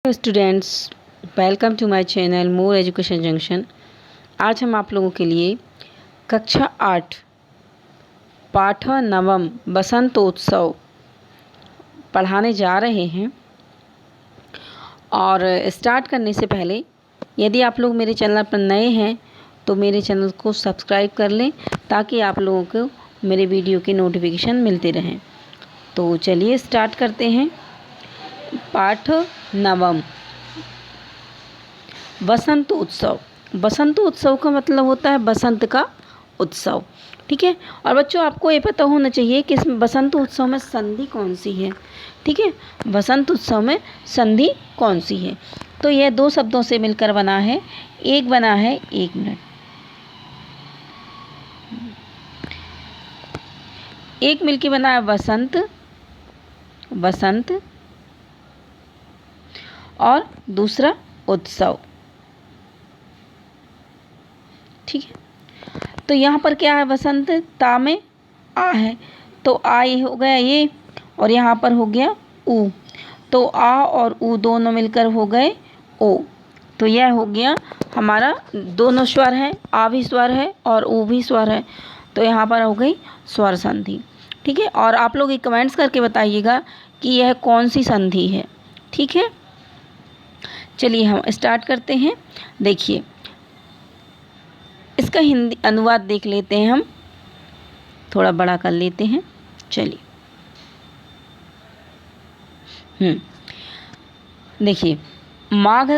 Students, welcome to my channel more education junction. आज हम आप लोगों के लिए कक्षा 8 पाठ नवम बसंतोत्सव पढ़ाने जा रहे हैं। और स्टार्ट करने से पहले यदि आप लोग मेरे चैनल पर नए हैं तो मेरे चैनल को सब्सक्राइब कर लें ताकि आप लोगों को मेरे वीडियो के नोटिफिकेशन मिलते रहें। तो चलिए स्टार्ट करते हैं। पाठ नवम बसंतोत्सव। बसंतोत्सव का मतलब होता है बसंत का उत्सव, ठीक है। और बच्चों, आपको ये पता होना चाहिए कि इसमें बसंत उत्सव में संधि कौन सी है, ठीक है। बसंत उत्सव में संधि कौन सी है, तो यह दो शब्दों से मिलकर बना है। एक बना है, एक मिनट, एक मिलके बना है बसंत, बसंत, और दूसरा उत्सव, ठीक है। तो यहाँ पर क्या है, बसंत ता में आ है, तो आ ये हो गया ये, और यहाँ पर हो गया ऊ, तो आ और ऊ दोनों मिलकर हो गए ओ। तो यह हो गया हमारा, दोनों स्वर हैं, आ भी स्वर है और ऊ भी स्वर है, तो यहाँ पर हो गई स्वर संधि, ठीक है। और आप लोग ये कमेंट्स करके बताइएगा कि यह कौन सी संधि है, ठीक है। चलिए हम स्टार्ट करते हैं। देखिए, इसका हिंदी अनुवाद देख लेते हैं, हम थोड़ा बड़ा कर लेते हैं। चलिए, देखिए, माघ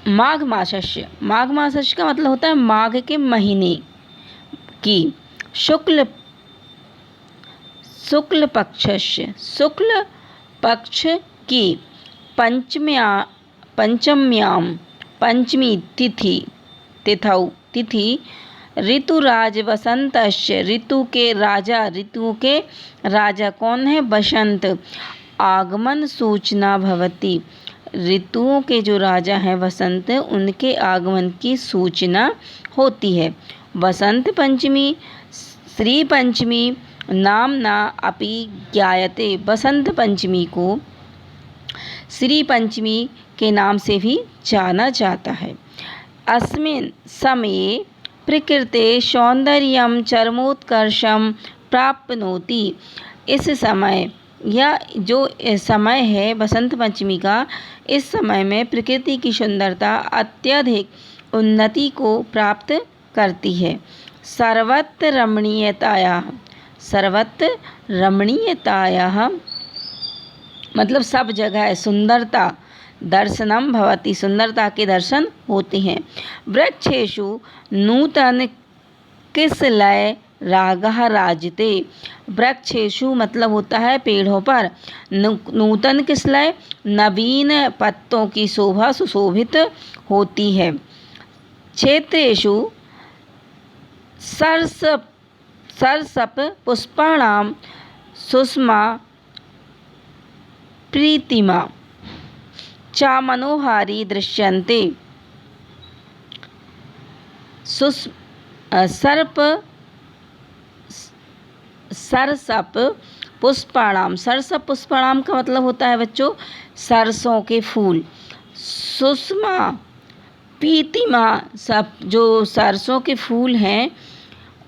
मासस्य, माघ मासस्य का मतलब होता है माघ के महीने की, शुक्ल पक्षस्य, शुक्ल पक्ष की पंचम्याम, पंचमी तिथि, तिथि, ऋतुराज वसंतस्य, ऋतुओं के राजा कौन है, बसंत, आगमन सूचना भवति, ऋतुओं के जो राजा हैं वसंत, उनके आगमन की सूचना होती है। वसंत पंचमी, श्री पंचमी नामना अपि ज्ञायते, बसंत पंचमी को श्री पंचमी के नाम से भी जाना जाता है। अस्मिन् समये प्रकृते सौंदर्यं चरमोत्कर्षं प्राप्नोति, इस समय, या जो समय है बसंत पंचमी का, इस समय में प्रकृति की सुंदरता अत्यधिक उन्नति को प्राप्त करती है। सर्वत्र रमणीयतायाः मतलब सब जगह सुंदरता, दर्शनम भवति, सुंदरता के दर्शन होते हैं। वृक्षेषु नूतन किसलय रागः राजते, वृक्षेषु मतलब होता है पेड़ों पर, नूतन किसलय नवीन पत्तों की शोभा सुशोभित होती है। क्षेत्रेषु सरसप पुष्पाणां सुषमा प्रीतिमा चा मनोहारी दृश्यन्ते, सरसप पुष्पाणाम, सरसप पुष्पाणाम का मतलब होता है बच्चों सरसों के फूल, सुषमा प्रीतिमा, सब जो सरसों के फूल हैं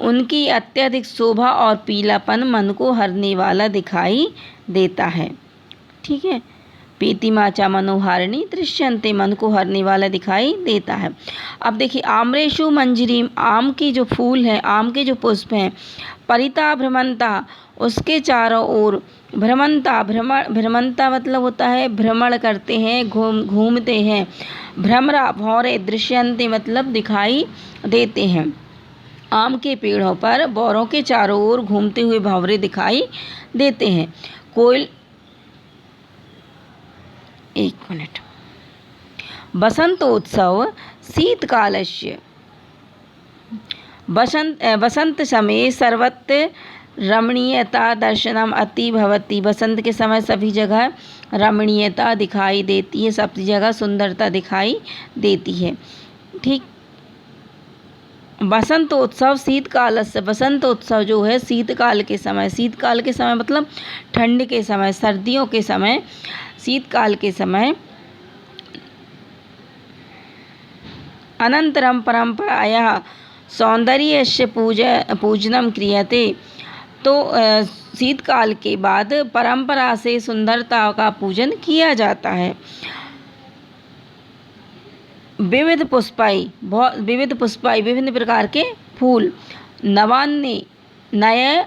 उनकी अत्यधिक शोभा और पीलापन मन को हरने वाला दिखाई देता है, ठीक है। प्रीतिमा चा मनोहारिणी दृश्यन्ते, मन को हरने वाला दिखाई देता है। अब देखिए, आम्रेषु मंजरीम, आम के जो फूल हैं, आम के जो पुष्प हैं, परिता भ्रमंता, उसके चारों ओर, भ्रमंता मतलब होता है भ्रमण करते हैं, घूमते हैं, भ्रमरा भौरे दृश्यन्ते मतलब दिखाई देते हैं। आम के पेड़ों पर बौरों के चारों ओर घूमते हुए भंवरे दिखाई देते हैं। कोयल, एक मिनट, बसंतोत्सव शीतकालस्य, बसंत समय सर्वत्र रमणीयता दर्शनम अति भवति, बसंत के समय सभी जगह रमणीयता दिखाई देती है, सब जगह सुंदरता दिखाई देती है, ठीक। बसंतोत्सव शीतकाल से, बसंतोत्सव जो है शीतकाल के समय, शीतकाल के समय मतलब ठंड के समय, सर्दियों के समय शीतकाल के समय अनन्तरं परम्परायाः सौन्दर्यस्य पूजनं क्रियते। तो शीतकाल के बाद परंपरा से सुंदरता का पूजन किया जाता है। विविध पुष्पाई विभिन्न प्रकार के फूल। नवान्ने नए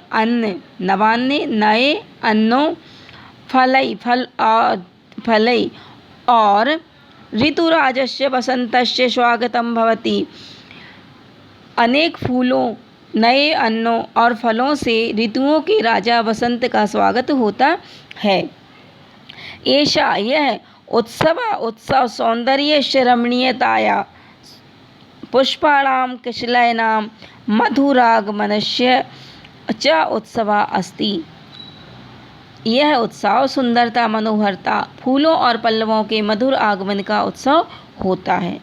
अन्नों फलै और ऋतुराजस्य वसंतस्य स्वागतम भवति। अनेक फूलों, नए अन्नों और फलों से ऋतुओं के राजा वसंत का स्वागत होता है। यह उत्सव सौंदर्यस्य रमणीयताया पुष्पाणां कुशलानां मधुरागमनस्य च उत्सवः अस्ति। यह उत्सव सुंदरता, मनोहरता, फूलों और पल्लवों के मधुर आगमन का उत्सव होता है।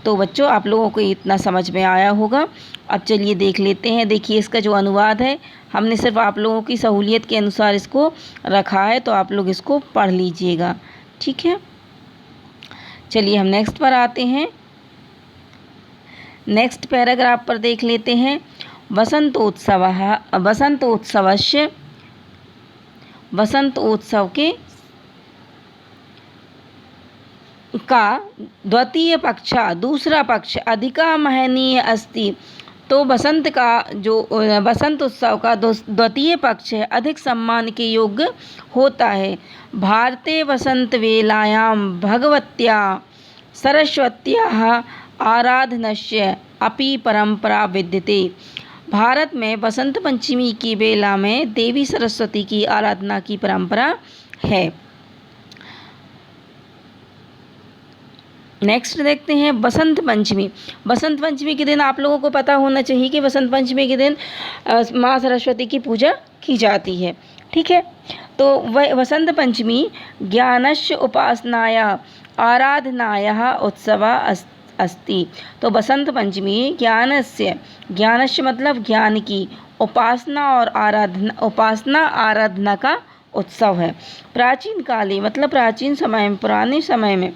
तो बच्चों, आप लोगों को इतना समझ में आया होगा। अब चलिए देख लेते हैं। देखिए, इसका जो अनुवाद है, हमने सिर्फ आप लोगों की सहूलियत के अनुसार इसको रखा है, तो आप लोग इसको पढ़ लीजिएगा, ठीक है। चलिए हम नेक्स्ट पर आते हैं। नेक्स्ट पैराग्राफ पर देख लेते हैं। वसंतोत्सव के का द्वितीय पक्ष, दूसरा पक्ष अधिका महनीय अस्ति। तो वसंत उत्सव का द्वितीय पक्ष है, अधिक सम्मान के योग्य होता है। भारते वसंत वेलायां भगवत्या सरस्वत्याः आराधनस्य अपि परंपरा विद्यते। भारत में वसंत पंचमी की बेला में देवी सरस्वती की आराधना की परंपरा है। नेक्स्ट देखते हैं वसंत पंचमी। वसंत पंचमी के दिन आप लोगों को पता होना चाहिए कि वसंत पंचमी के दिन माँ सरस्वती की पूजा की जाती है, ठीक है। तो वह वसंत पंचमी ज्ञानस्य उपासनाया आराधनायाः उत्सवः अस्ति। तो वसंत पंचमी ज्ञानस्य मतलब ज्ञान की, उपासना आराधना का उत्सव है। प्राचीन काले मतलब प्राचीन समय में, पुराने समय में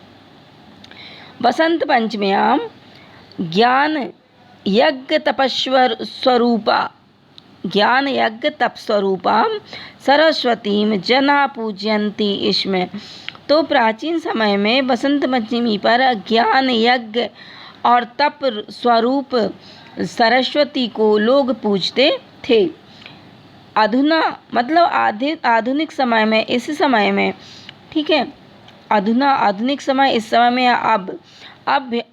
वसंत पंचम्यां ज्ञान यज्ञ तपस्वरूपां सरस्वतीं जना पूजयन्ति स्म। तो प्राचीन समय में वसंत पंचमी पर ज्ञान यज्ञ और तप स्वरूप सरस्वती को लोग पूजते थे। अधुना मतलब आधुनिक समय में, इस समय में, ठीक है, आधुनिक समय, इस समय में अब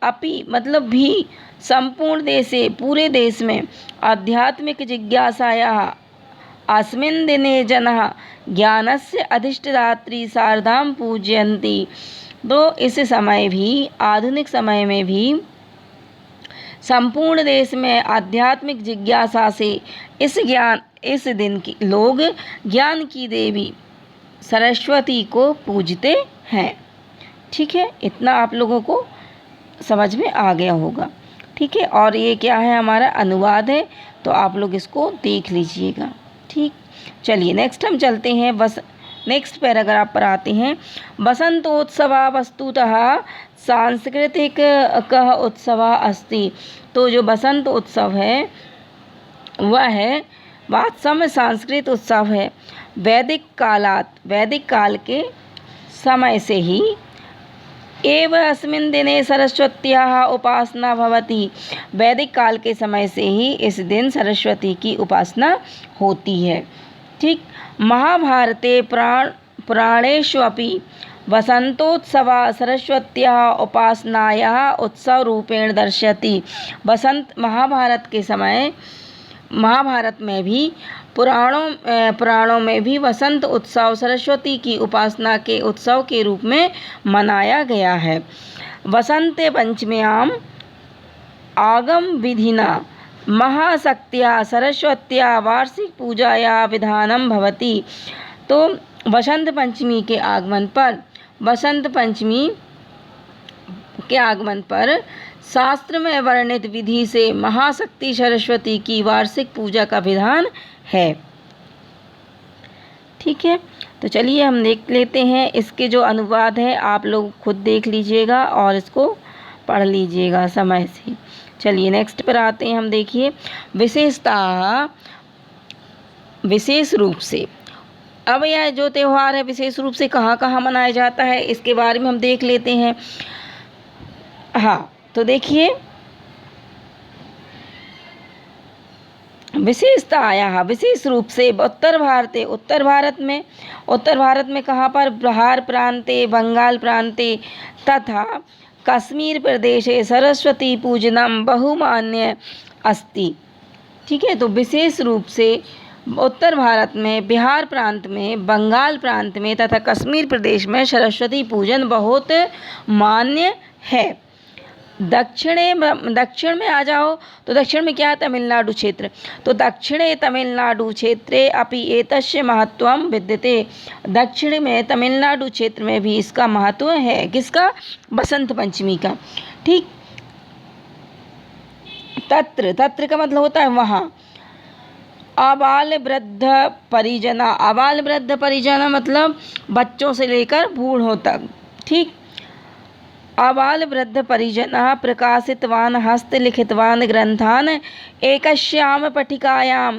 अपि मतलब भी संपूर्ण देशे, पूरे देश में आध्यात्मिक जिज्ञासायाः अस्मिन् दिने जनः ज्ञानस्य अधिष्ठात्री शारदां पूजयन्ति। तो इस समय भी, आधुनिक समय में भी संपूर्ण देश में आध्यात्मिक जिज्ञासा से इस दिन की लोग ज्ञान की देवी सरस्वती को पूजते हैं, ठीक है। इतना आप लोगों को समझ में आ गया होगा, ठीक है। और ये क्या है, हमारा अनुवाद है, तो आप लोग इसको देख लीजिएगा, ठीक। चलिए नेक्स्ट हम चलते हैं, नेक्स्ट पैराग्राफ पर आते हैं। वसंतोत्सव वस्तुतः सांस्कृतिक उत्सव अस्ति। तो जो बसंत उत्सव है वह है वास्तव में सांस्कृतिक उत्सव है। वैदिक काल के समय से ही एव अस्मिन् दिने सरस्वत्याः उपासना भवति। वैदिक काल के समय से ही इस दिन सरस्वती की उपासना होती है, ठीक। महाभारते पुराणेषु अपि वसंतोत्सवः सरस्वत्याः उपासनायाः उत्सवरूपेण दर्शयति। महाभारत में भी, पुराणों में भी वसंत उत्सव सरस्वती की उपासना के उत्सव के रूप में मनाया गया है। वसंते पंचम्यां आगम विधिना महाशक्त्या सरस्वत्या वार्षिक पूजाया विधानम भवति। तो वसंत पंचमी के आगमन पर शास्त्र में वर्णित विधि से महाशक्ति सरस्वती की वार्षिक पूजा का विधान है, ठीक है। तो चलिए हम देख लेते हैं इसके जो अनुवाद है, आप लोग खुद देख लीजिएगा और इसको पढ़ लीजिएगा समय से। चलिए नेक्स्ट पर आते हैं हम। देखिए विशेषता, विशेष रूप से। अब यह जो त्यौहार है विशेष रूप से कहाँ कहाँ मनाया जाता है इसके बारे में हम देख लेते हैं। हाँ, तो देखिए विशेषता आया विशेष रूप से उत्तर भारत में कहाँ पर? बिहार प्रांते, बंगाल प्रांते तथा कश्मीर प्रदेशे सरस्वती पूजनम बहुमान्य अस्ति। ठीक है, तो विशेष रूप से उत्तर भारत में, बिहार प्रांत में, बंगाल प्रांत में तथा कश्मीर प्रदेश में सरस्वती पूजन बहुत मान्य है। दक्षिण में आ जाओ तो दक्षिण में क्या है? तमिलनाडु क्षेत्र। तो दक्षिणे तमिलनाडु क्षेत्रे अपि एतस्य महत्वं विद्यते। दक्षिण में तमिलनाडु क्षेत्र में भी इसका महत्व है। किसका? बसंत पंचमी का। ठीक, तत्र का मतलब होता है वहाँ। आबाल वृद्ध परिजना, आबाल वृद्ध परिजना मतलब बच्चों से लेकर बूढ़ों तक। ठीक, आबाल वृद्ध परिजनः प्रकाशितवान् हस्तलिखितवान् ग्रन्थान् एकस्यां पट्टिकायां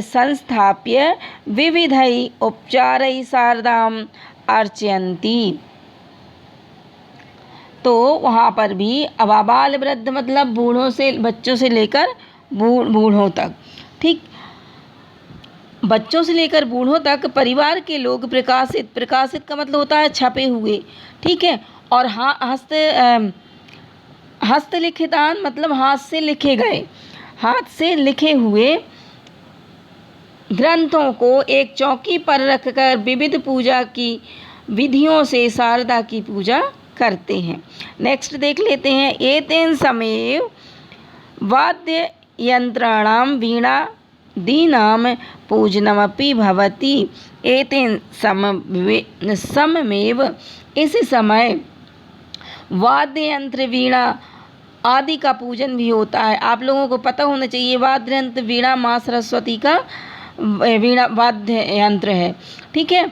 संस्थाप्य विविधैः उपचारैः शारदाम् अर्चयन्ति। तो वहाँ पर भी अब आबाल वृद्ध मतलब बूढ़ों से, बच्चों से लेकर बूढ़ों तक। ठीक, बच्चों से लेकर बूढ़ों तक परिवार के लोग प्रकाशित का मतलब होता है छपे हुए। ठीक है, और हस्तलिखितान मतलब हाथ से लिखे गए, हाथ से लिखे हुए ग्रंथों को एक चौकी पर रखकर विविध पूजा की विधियों से शारदा की पूजा करते हैं। नेक्स्ट देख लेते हैं। एतेन समेव वाद्य यंत्राणां वीणा दीनां पूजनमपि भवति। एतेन सममेव इस समय वाद्य यंत्र वीणा आदि का पूजन भी होता है। आप लोगों को पता होना चाहिए वाद्य यंत्र वीणा माँ सरस्वती का वीणा वाद्य यंत्र है। ठीक है,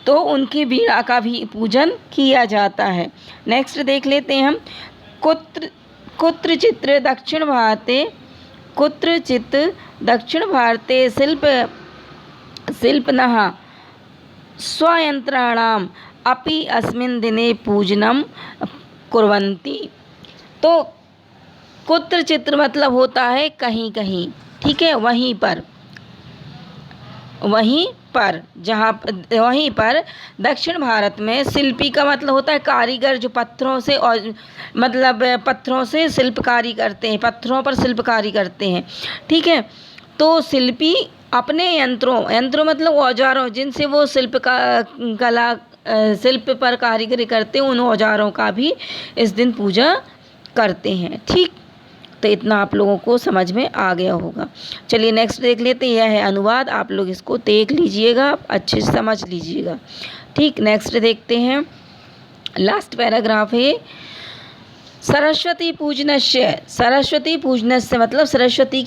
तो उनकी वीणा का भी पूजन किया जाता है। नेक्स्ट देख लेते हैं हम। कुत्रचित् दक्षिण भारते शिल्पिनः स्वयंत्राणाम् अपि अस्मिन् दिने पूजनं कुर्वन्ति। तो कुत्रचित् मतलब होता है कहीं कहीं। ठीक है, वहीं पर दक्षिण भारत में शिल्पी का मतलब होता है कारीगर, जो पत्थरों से और मतलब पत्थरों से शिल्पकारी करते हैं, पत्थरों पर शिल्पकारी करते हैं। ठीक है, तो शिल्पी अपने यंत्रों मतलब औजारों जिनसे वो शिल्प पर कारीगरी करते हैं, उन औजारों का भी इस दिन पूजा करते हैं। ठीक, तो इतना आप लोगों को समझ में आ गया होगा। चलिए नेक्स्ट देख लेते हैं। यह है अनुवाद, आप लोग इसको देख लीजिएगा, अच्छे से समझ लीजिएगा। ठीक, नेक्स्ट देखते हैं। लास्ट पैराग्राफ है सरस्वती पूजनस्य। सरस्वती पूजनस्य मतलब सरस्वती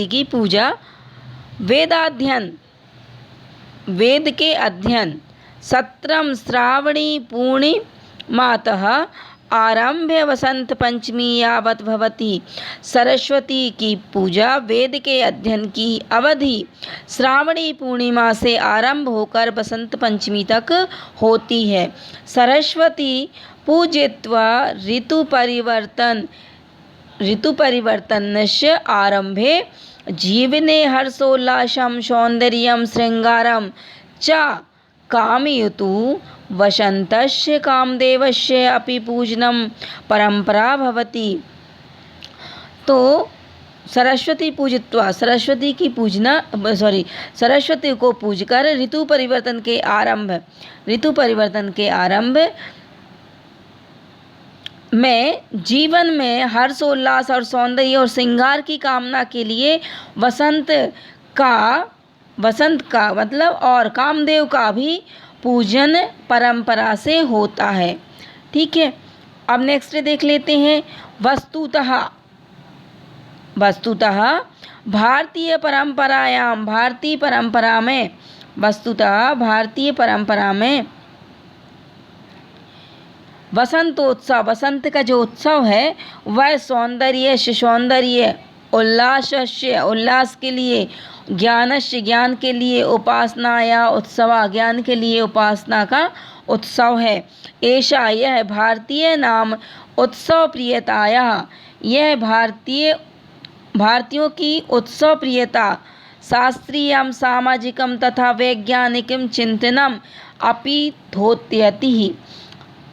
की पूजा वेदाध्ययन, वेद के अध्ययन, सत्रम श्रावणी पूर्णिमातः आरम्भ्य वसंत पंचमी यावत् भवति। सरस्वती की पूजा वेद के अध्ययन की अवधि श्रावणी पूर्णिमा से आरंभ होकर बसंत पंचमी तक होती है। सरस्वती पूजयित्वा ऋतुपरिवर्तनस्य आरंभे जीवने हर्षोल्लासं सौन्दर्यं श्रृंगारं च कामयतु वसन्तस्य कामदेवस्य अपि पूजनं परंपरा भवति। तो सरस्वती को पूजकर ऋतु परिवर्तन के आरंभ में जीवन में हर्षोल्लास और सौंदर्य और श्रृंगार की कामना के लिए वसंत का मतलब और कामदेव का भी पूजन परंपरा से होता है। ठीक है, अब नेक्स्ट देख लेते हैं। वस्तुतः वस्तुतः भारतीय परंपरा में वसंतोत्सव, वसंत का जो उत्सव है वह सौंदर्य, उल्लास के लिए, ज्ञान के लिए, उपासना या उत्सव, ज्ञान के लिए उपासना का उत्सव है। ऐसा यह भारतीय नाम उत्सव प्रियताया, यह भारतीयों की उत्सव प्रियता शास्त्रीयं सामाजिकं तथा वैज्ञानिकं चिंतनम अपि द्योतयति।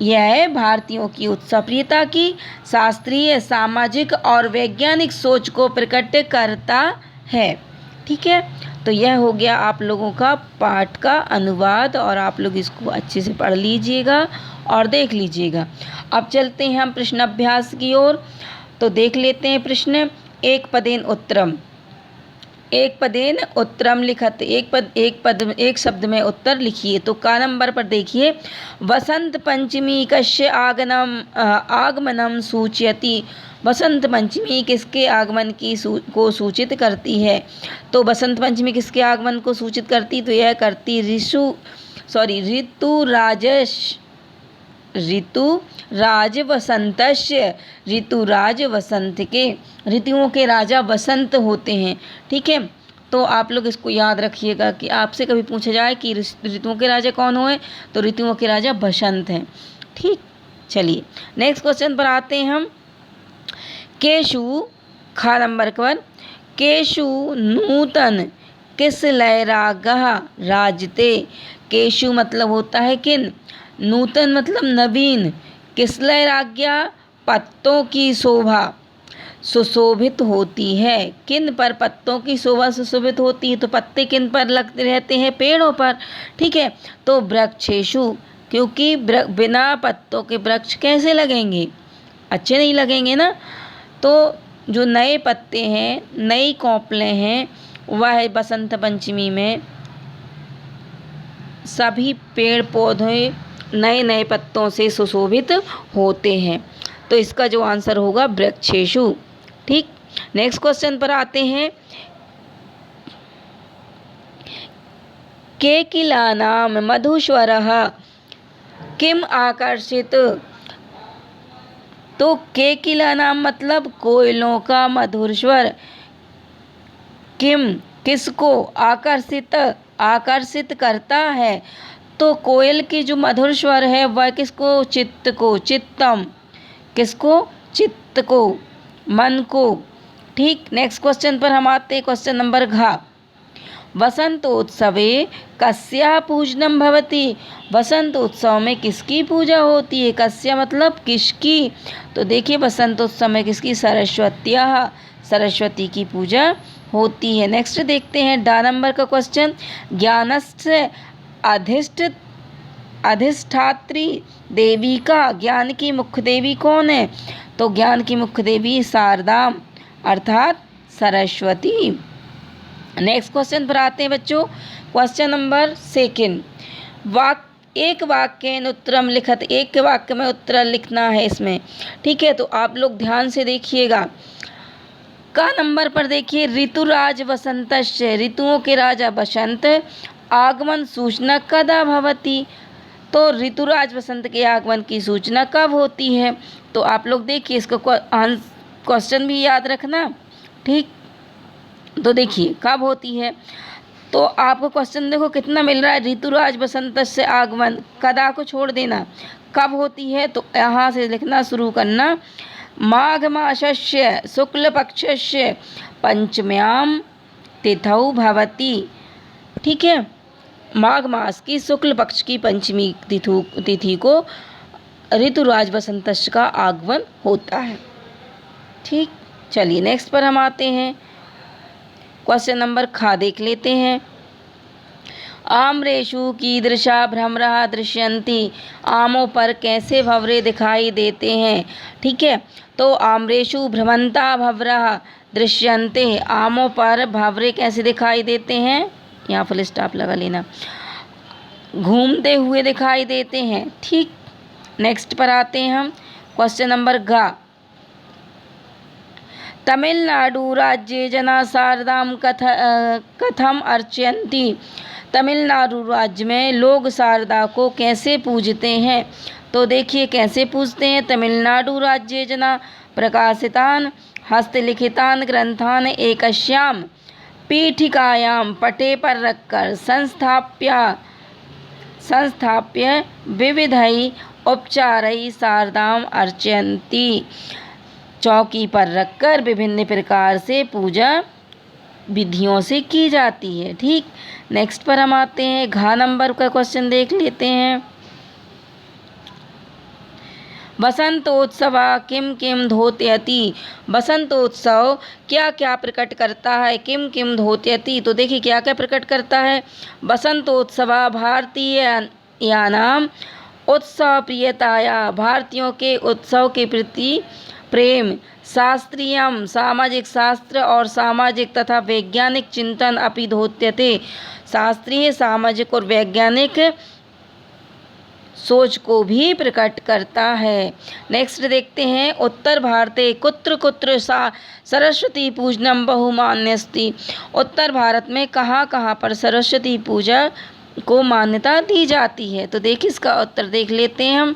यह भारतीयों की उत्सव प्रियता की शास्त्रीय, सामाजिक और वैज्ञानिक सोच को प्रकट करता है। ठीक है, तो यह हो गया आप लोगों का पाठ का अनुवाद और आप लोग इसको अच्छे से पढ़ लीजिएगा और देख लीजिएगा। अब चलते हैं हम प्रश्न अभ्यास की ओर। तो देख लेते हैं प्रश्न। एक पदेन उत्तरम लिखत, एक शब्द में उत्तर लिखिए। तो का नंबर पर देखिए, वसंत पंचमी कस्य आगमनम सूचयति। वसंत पंचमी किसके आगमन को सूचित करती है? तो वसंत पंचमी किसके आगमन को सूचित करती? तो यह करती ऋतुराज वसंत के, ऋतुओं के राजा वसंत होते हैं। ठीक है, तो आप लोग इसको याद रखिएगा कि आपसे कभी पूछा जाए कि ऋतुओं के राजा कौन हुए, तो ऋतुओं के राजा बसंत हैं। ठीक, चलिए नेक्स्ट क्वेश्चन पर आते हैं हम। केशु, खा नंबर पर, केशु नूतन किस लय रागः राजते। केशु मतलब होता है किन, नूतन मतलब नवीन, किस लय राज्ञा पत्तों की शोभा सुशोभित होती है। किन पर पत्तों की शोभा सुशोभित होती है? तो पत्ते किन पर लगते रहते हैं? पेड़ों पर। ठीक है, तो वृक्षेषु, क्योंकि बिना पत्तों के वृक्ष कैसे लगेंगे, अच्छे नहीं लगेंगे ना। तो जो नए पत्ते हैं, नई कोपलें हैं, वह बसंत पंचमी में सभी पेड़ पौधे नए नए पत्तों से सुशोभित होते हैं। तो इसका जो आंसर होगा वृक्षेषु। ठीक, नेक्स्ट क्वेश्चन पर आते हैं। केकिलानां मधुस्वरः किम आकर्षित। तो केकिलानां मतलब कोयलों का मधुर स्वर, किम किसको, आकर्षित करता है। तो कोयल की जो मधुर स्वर है वह किसको, चित्त को, चित्तम किसको, चित्त को, मन को। ठीक, नेक्स्ट क्वेश्चन पर हम आते हैं। क्वेश्चन नंबर घ, वसंतोत्सवे कस्या पूजनम भवति। वसंतोत्सव में किसकी पूजा होती है? कस्या मतलब किसकी। तो देखिए वसंतोत्सव में किसकी, सरस्वती की पूजा होती है। नेक्स्ट देखते हैं डा नंबर का क्वेश्चन, ज्ञानस्य अधिष्ठात्री देवी का, ज्ञान की मुख्य देवी कौन है? तो ज्ञान की मुख्य देवी शारदाम अर्थात सरस्वती। नेक्स्ट क्वेश्चन पर आते हैं बच्चों। क्वेश्चन नंबर सेकंड, एक वाक्य उत्तरम लिखत, एक वाक्य में उत्तर लिखना है इसमें। ठीक है, तो आप लोग ध्यान से देखिएगा। का नंबर पर देखिए, ऋतुराज वसंतस्य, ऋतुओं के राजा बसंत, आगमन सूचना कदा भवति। तो ऋतुराज वसंत के आगमन की सूचना कब होती है? तो आप लोग देखिए, इसका क्वेश्चन भी याद रखना। ठीक, तो देखिए कब होती है। तो आपको क्वेश्चन देखो कितना मिल रहा है, ऋतुराज वसंत से आगमन, कदा को छोड़ देना, कब होती है। तो यहाँ से लिखना शुरू करना, माघ मासस्य शुक्ल पक्षस्य पंचम्यां तिथौ भवति। ठीक है, माघ मास की शुक्ल पक्ष की पंचमी तिथि को ऋतुराज वसंत का आगमन होता है। ठीक, चलिए नेक्स्ट पर हम आते हैं। क्वेश्चन नंबर खा देख लेते हैं। आम्रेषु कीदृशा भ्रमरा दृश्यन्ति। आमों पर कैसे भंवरे दिखाई देते हैं? ठीक है, तो आम्रेषु भ्रमंता भंवरा दृश्यन्ते, आमों पर भंवरे कैसे दिखाई देते हैं? यहाँ फुल स्टॉप लगा लेना, घूमते हुए दिखाई देते हैं। ठीक, नेक्स्ट पर आते हैं हम। क्वेश्चन नंबर ग, तमिलनाडु राज्ये जना शारदाम कथम अर्चयन्ति। तमिलनाडु राज्य में लोग शारदा को कैसे पूजते हैं? तो देखिए कैसे पूजते हैं। तमिलनाडु राज्ये जना प्रकाशितान हस्तलिखितान ग्रंथान एकस्याम पीठिकायाम पटे पर रखकर संस्थाप्य विविधै उपचारै शारदाम अर्चयन्ति। चौकी पर रखकर विभिन्न प्रकार से पूजा विधियों से की जाती है। ठीक, नेक्स्ट पर हम आते हैं। घ नंबर का क्वेश्चन देख लेते हैं। बसंतोत्सव किम किम धोत्यति। बसंतोत्सव क्या क्या प्रकट करता है? किम किम धोत्यति, तो देखिए क्या क्या प्रकट करता है। बसंतोत्सव भारतीयानाम उत्सव प्रियताया, भारतीयों के उत्सव के प्रति प्रेम, शास्त्रीयम सामाजिक शास्त्र और सामाजिक तथा वैज्ञानिक चिंतन अपि धोत्यते, शास्त्रीय सामाजिक और वैज्ञानिक सोच को भी प्रकट करता है। नेक्स्ट देखते हैं। उत्तर भारते कुत्र कुत्र सरस्वती पूजनम बहुमान्यस्ति। उत्तर भारत में कहाँ कहाँ पर सरस्वती पूजा को मान्यता दी जाती है? तो देखिए इसका उत्तर देख लेते हैं हम।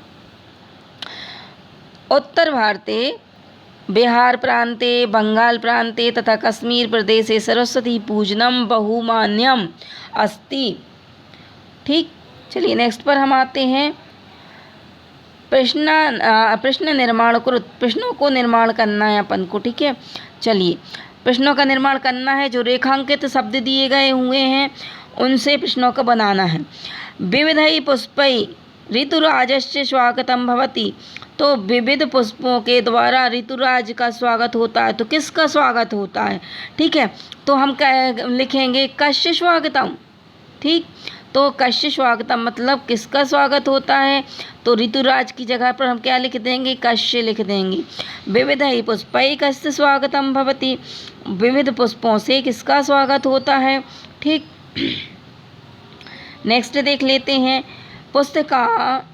उत्तर भारते बिहार प्रांते बंगाल प्रांते तथा कश्मीर प्रदेशे सरस्वती पूजनम बहुमान्यम अस्ति। ठीक, चलिए नेक्स्ट पर हम आते हैं। प्रश्न निर्माण कृत, प्रश्नों को निर्माण करना है अपन को। ठीक है, चलिए प्रश्नों का निर्माण करना है। जो रेखांकित शब्द दिए गए हुए हैं उनसे प्रश्नों का बनाना है। विविधै पुष्पै ऋतुराजस्य स्वागतम भवति। तो विविध पुष्पों के द्वारा ऋतुराज का स्वागत होता है। तो किसका स्वागत होता है? ठीक है, तो हम क्या लिखेंगे? कस्य स्वागतम। ठीक, तो कस्य स्वागतम मतलब किसका स्वागत होता है? तो ऋतुराज की जगह पर हम क्या लिख देंगे? कस्य लिख देंगे। विविधै पुष्पै कस्य स्वागतम भवति, विविध पुष्पों से किसका स्वागत होता है? ठीक, नेक्स्ट देख लेते हैं। पुस्तका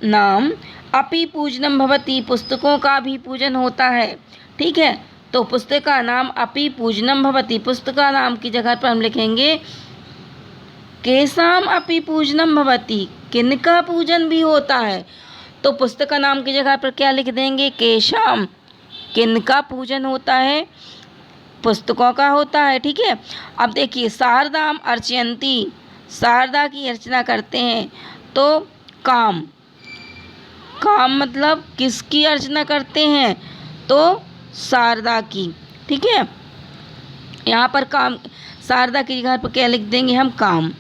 नाम अपि पूजनम भवति, पुस्तकों का भी पूजन होता है। ठीक है, तो पुस्तका नाम अपि पूजनम भवति, पुस्तका नाम की जगह पर हम लिखेंगे केसाम अपि पूजनम भवति, किनका पूजन भी होता है। तो पुस्तका नाम की जगह पर क्या लिख देंगे? केशाम, किनका पूजन होता है? पुस्तकों का होता है। ठीक है, अब देखिए शारदाम अर्चयन्ति, शारदा की अर्चना करते हैं। तो काम, काम मतलब किसकी अर्चना करते हैं? तो शारदा की। ठीक है, यहाँ पर काम, शारदा की जगह पर क्या लिख देंगे हम? काम।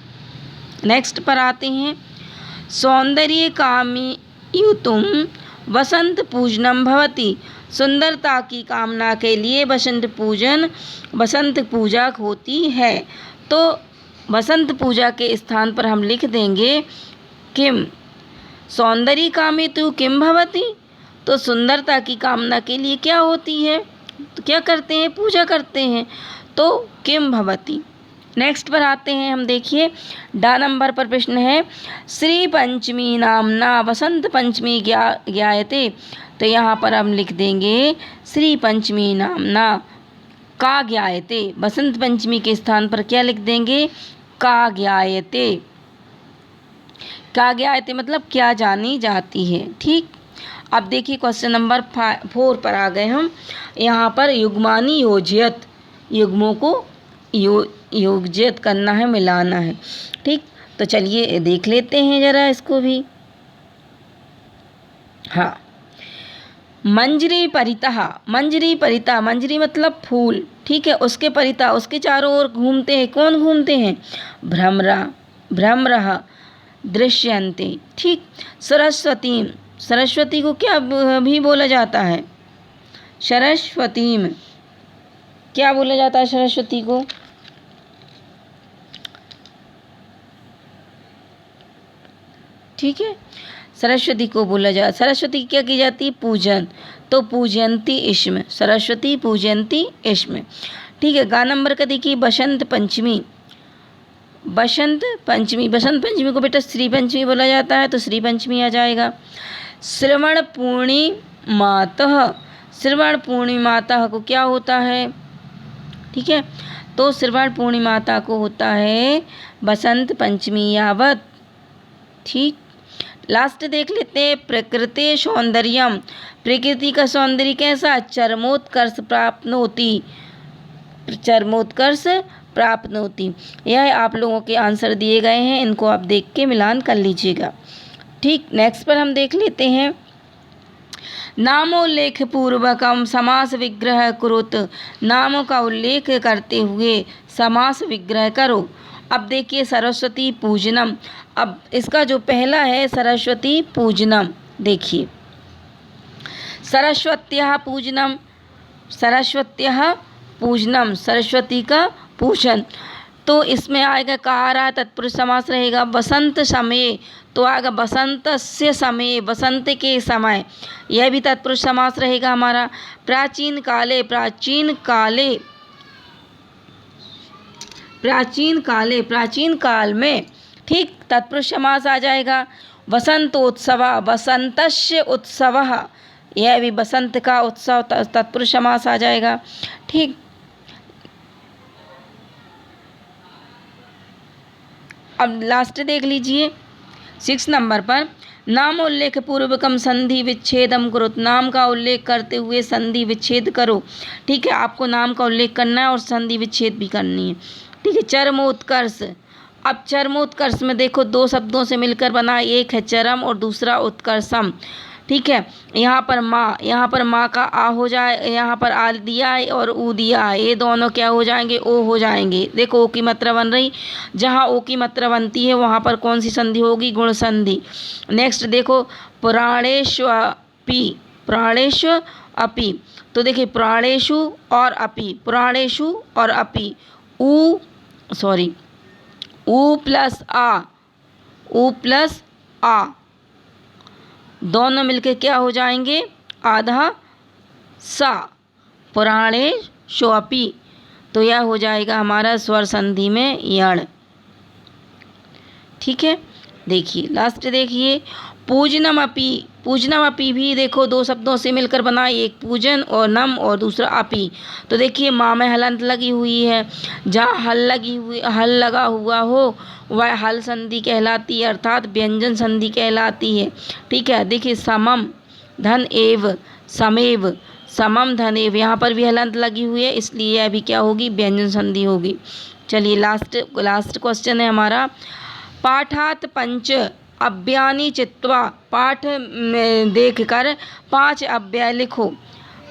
नेक्स्ट पर आते हैं। सौंदर्य कामयुतुम वसंत पूजनम भवति, सुंदरता की कामना के लिए वसंत पूजा होती है। तो वसंत पूजा के स्थान पर हम लिख देंगे किम, सौंदर्य कामयतु किम भवति, तो सुंदरता की कामना के लिए क्या होती है? तो क्या करते हैं? पूजा करते हैं। तो किम भवति। नेक्स्ट पर आते हैं हम। देखिए डा नंबर पर प्रश्न है। श्री पंचमी नामना वसंत पंचमी ज्ञायते, तो यहाँ पर हम लिख देंगे श्री पंचमी नामना का ज्ञायते, बसंत पंचमी के स्थान पर क्या लिख देंगे? का ज्ञायते। का ज्ञायते मतलब क्या जानी जाती है। ठीक, अब देखिए क्वेश्चन नंबर 4 पर आ गए हम। यहाँ पर युग्मानी योज्यत, युग्मों को योज्यत करना है, मिलाना है। ठीक, तो चलिए देख लेते हैं जरा इसको भी। हाँ, मंजरी परितः, मंजरी परिता, मंजरी मतलब फूल। ठीक है, उसके परिता, उसके चारों ओर घूमते हैं। कौन घूमते हैं? भ्रमरः दृश्यन्ते। ठीक, सरस्वती, सरस्वती को क्या भी बोला जाता है? सरस्वतीम, क्या बोला जाता है सरस्वती को? ठीक है, सरस्वती को बोला जा, सरस्वती क्या की जाती है? पूजन। तो पूजयंती इष्म, सरस्वती पूजयंती इष्म। ठीक है, गा नंबर का देखिए। बसंत पंचमी, बसंत पंचमी, बसंत पंचमी को बेटा श्री पंचमी बोला जाता है, तो श्री पंचमी आ जाएगा। श्रवण पूर्णिमातः, श्रवण पूर्णिमातः को क्या होता है? ठीक है। तो श्रवण पूर्णिमाता को होता है बसंत पंचमी यावत। ठीक, लास्ट देख लेते हैं प्रकृति सौंदर्यम। प्रकृति का सौंदर्य कैसा? चरमोत्कर्ष प्राप्नोति, चरमोत्कर्ष प्राप्नोति। यह आप लोगों के आंसर दिए गए हैं, इनको आप देख के मिलान कर लीजिएगा। ठीक, नेक्स्ट पर हम देख लेते हैं नामोल्लेख पूर्वकम समास विग्रह कुरुत। नामों का उल्लेख करते हुए समास विग्रह करो। अब देखिए सरस्वती पूजनम। अब इसका जो पहला है सरस्वती पूजनम, देखिए सरस्वत्यः पूजनम, सरस्वत्यः पूजनम, सरस्वती का पूजन। तो इसमें आएगा कारा तत्पुरुष समास रहेगा। बसंत समय तो आएगा बसंतस्य समय, बसंत के समय, यह भी तत्पुरुष समास रहेगा हमारा। प्राचीन काले, प्राचीन काले, प्राचीन काले, प्राचीन काल में, ठीक, तत्पुरुष समास आ जाएगा। वसंतोत्सव, वसंतस्य उत्सवः, यह भी बसंत का उत्सव तत्पुरुष समास आ जाएगा। ठीक, अब लास्ट देख लीजिए 6 नंबर पर नामोल्लेख पूर्वकम संधि विच्छेदम कुरुत। नाम का उल्लेख करते हुए संधि विच्छेद करो। ठीक है, आपको नाम का उल्लेख करना है और संधि विच्छेद भी करनी है। ठीक है, चरमोत्कर्ष। अब चरमोत्कर्ष में देखो 2 शब्दों से मिलकर बना, एक है चरम और दूसरा उत्कर्षम। ठीक है, यहाँ पर माँ का आ हो जाए, यहाँ पर आ दिया है और ऊ दिया है, ये दोनों क्या हो जाएंगे? ओ हो जाएंगे। देखो ओ की मात्रा बन रही, जहाँ ओ की मात्रा बनती है वहाँ पर कौन सी संधि होगी? गुण संधि। नेक्स्ट देखो प्राणेष्वपि, प्राणेष्व अपि। तो देखिए प्राणेषु और अपि, प्राणेषु और अपि, ऊ प्लस आ, ऊ प्लस आ, दोनों मिलके क्या हो जाएंगे? आधा सा, पुराणे शोपी। तो यह हो जाएगा हमारा स्वर संधि में यण। ठीक है, देखिए लास्ट देखिए पूजनम अपि। पूजनम अपि भी देखो 2 शब्दों से मिलकर बना, एक पूजन और नम और दूसरा अपि। तो देखिए माँ में हलंत लगी हुई है, जहाँ हल लगा हुआ हो वह हल संधि कहलाती है, अर्थात व्यंजन संधि कहलाती है। ठीक है, देखिए समम धन एव, समेव, समम धन एव, यहाँ पर भी हलंत लगी हुई है, इसलिए यह भी क्या होगी? व्यंजन संधि होगी। चलिए लास्ट क्वेश्चन है हमारा पाठात पंच अव्ययानि चित्वा। पाठ में देखकर 5 अव्यय लिखो।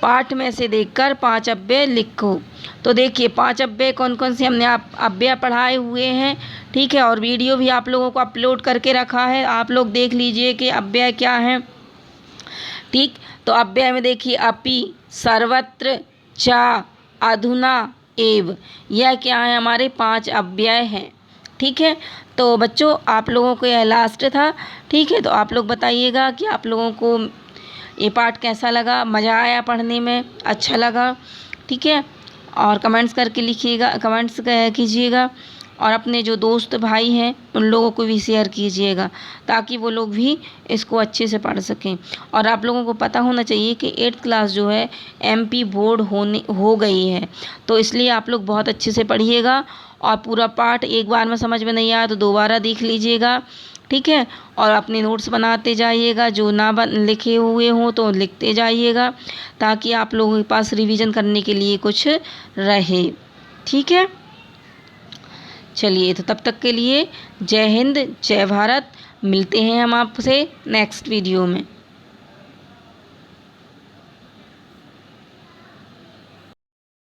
पाठ में से देखकर 5 अव्यय लिखो। तो देखिए 5 अव्यय कौन कौन से हमने अव्यय पढ़ाए हुए हैं। ठीक है, और वीडियो भी आप लोगों को अपलोड करके रखा है, आप लोग देख लीजिए कि अव्यय क्या हैं। ठीक, तो अव्यय में देखिए अपि, सर्वत्र, चा, अधुना, एव, यह क्या है? हमारे 5 अव्यय हैं। ठीक है, तो बच्चों आप लोगों को यह लास्ट था। ठीक है, तो आप लोग बताइएगा कि आप लोगों को ये पाठ कैसा लगा, मज़ा आया पढ़ने में, अच्छा लगा। ठीक है, और कमेंट्स करके लिखिएगा, कमेंट्स कीजिएगा, और अपने जो दोस्त भाई हैं उन लोगों को भी शेयर कीजिएगा, ताकि वो लोग भी इसको अच्छे से पढ़ सकें। और आप लोगों को पता होना चाहिए कि 8th क्लास जो है MP बोर्ड हो गई है, तो इसलिए आप लोग बहुत अच्छे से पढ़िएगा। और पूरा पाठ एक बार में समझ में नहीं आया तो दोबारा देख लीजिएगा। ठीक है, और अपने नोट्स बनाते जाइएगा, जो ना लिखे हुए हों तो लिखते जाइएगा, ताकि आप लोगों के पास रिवीजन करने के लिए कुछ रहे। ठीक है, चलिए तो तब तक के लिए जय हिंद, जय भारत। मिलते हैं हम आपसे नेक्स्ट वीडियो में।